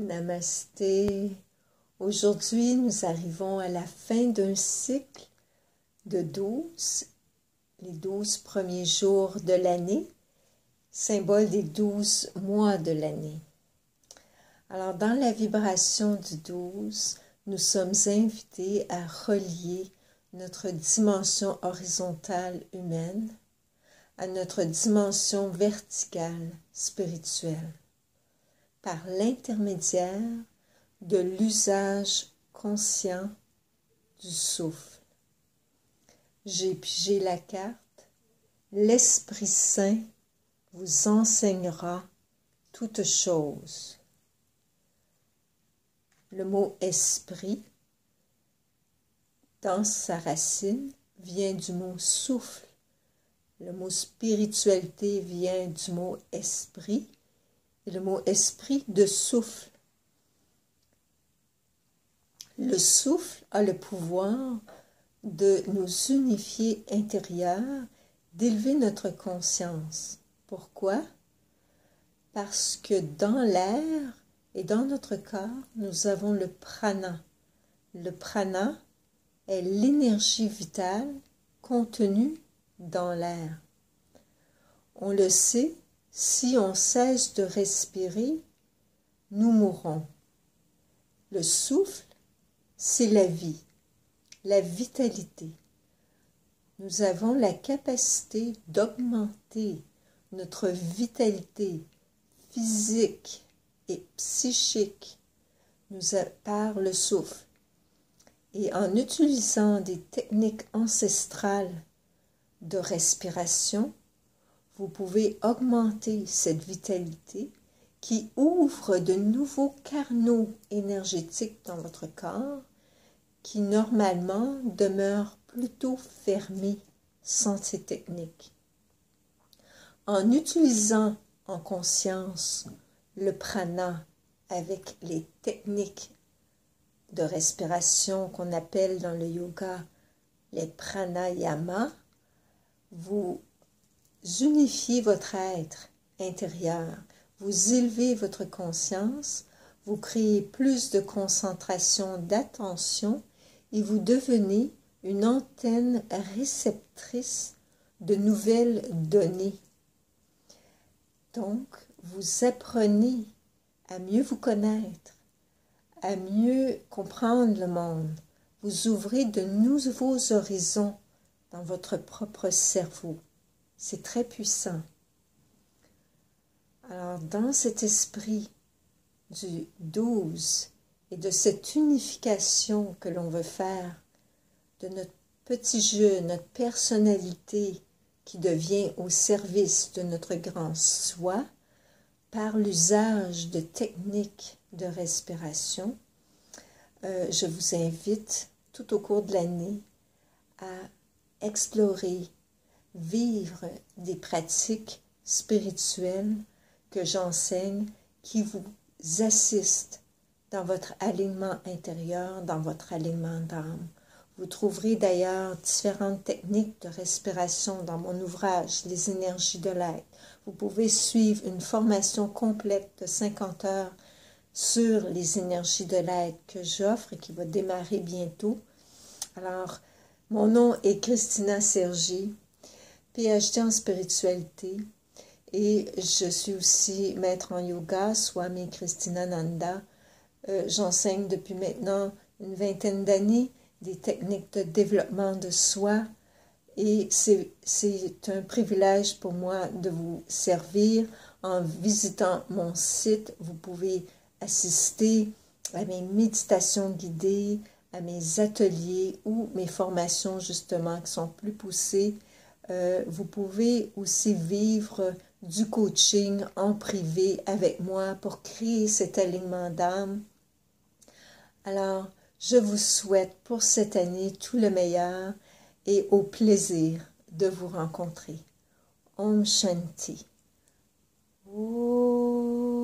Namasté. Aujourd'hui, nous arrivons à la fin d'un cycle de 12, les 12 premiers jours de l'année, symbole des 12 mois de l'année. Alors, dans la vibration du 12, nous sommes invités à relier notre dimension horizontale humaine à notre dimension verticale spirituelle par l'intermédiaire de l'usage conscient du souffle. J'ai pigé la carte. L'Esprit Saint vous enseignera toutes choses. Le mot esprit, dans sa racine, vient du mot souffle. Le mot spiritualité vient du mot esprit et le mot esprit de souffle. Le souffle a le pouvoir de nous unifier intérieur, d'élever notre conscience. Pourquoi? Parce que dans l'air et dans notre corps, nous avons le prana. Le prana est l'énergie vitale contenue dans l'air. On le sait, si on cesse de respirer, nous mourrons. Le souffle, c'est la vie, la vitalité. Nous avons la capacité d'augmenter notre vitalité physique et psychique par le souffle. Et en utilisant des techniques ancestrales de respiration, vous pouvez augmenter cette vitalité qui ouvre de nouveaux canaux énergétiques dans votre corps qui normalement demeurent plutôt fermés sans ces techniques. En utilisant en conscience le prana avec les techniques de respiration qu'on appelle dans le yoga les pranayama, vous unifiez votre être intérieur, vous élevez votre conscience, vous créez plus de concentration d'attention et vous devenez une antenne réceptrice de nouvelles données. Donc, vous apprenez à mieux vous connaître, à mieux comprendre le monde. Vous ouvrez de nouveaux horizons dans votre propre cerveau. C'est très puissant. Alors, dans cet esprit du 12 et de cette unification que l'on veut faire, de notre petit jeu, notre personnalité qui devient au service de notre grand soi, par l'usage de techniques de respiration, je vous invite tout au cours de l'année à explorer, vivre des pratiques spirituelles que j'enseigne qui vous assistent dans votre alignement intérieur, dans votre alignement d'âme. Vous trouverez d'ailleurs différentes techniques de respiration dans mon ouvrage « Les énergies de l'être ». Vous pouvez suivre une formation complète de 50 heures sur les énergies de l'être que j'offre et qui va démarrer bientôt. Alors, mon nom est Christina Sergi, PhD en spiritualité, et je suis aussi maître en yoga, Swami Kristinananda. J'enseigne depuis maintenant une vingtaine d'années des techniques de développement de soi et c'est un privilège pour moi de vous servir. En visitant mon site, vous pouvez assister à mes méditations guidées, à mes ateliers ou mes formations justement qui sont plus poussées. Vous pouvez aussi vivre du coaching en privé avec moi pour créer cet alignement d'âme. Alors, je vous souhaite pour cette année tout le meilleur et au plaisir de vous rencontrer. Om Shanti. Om.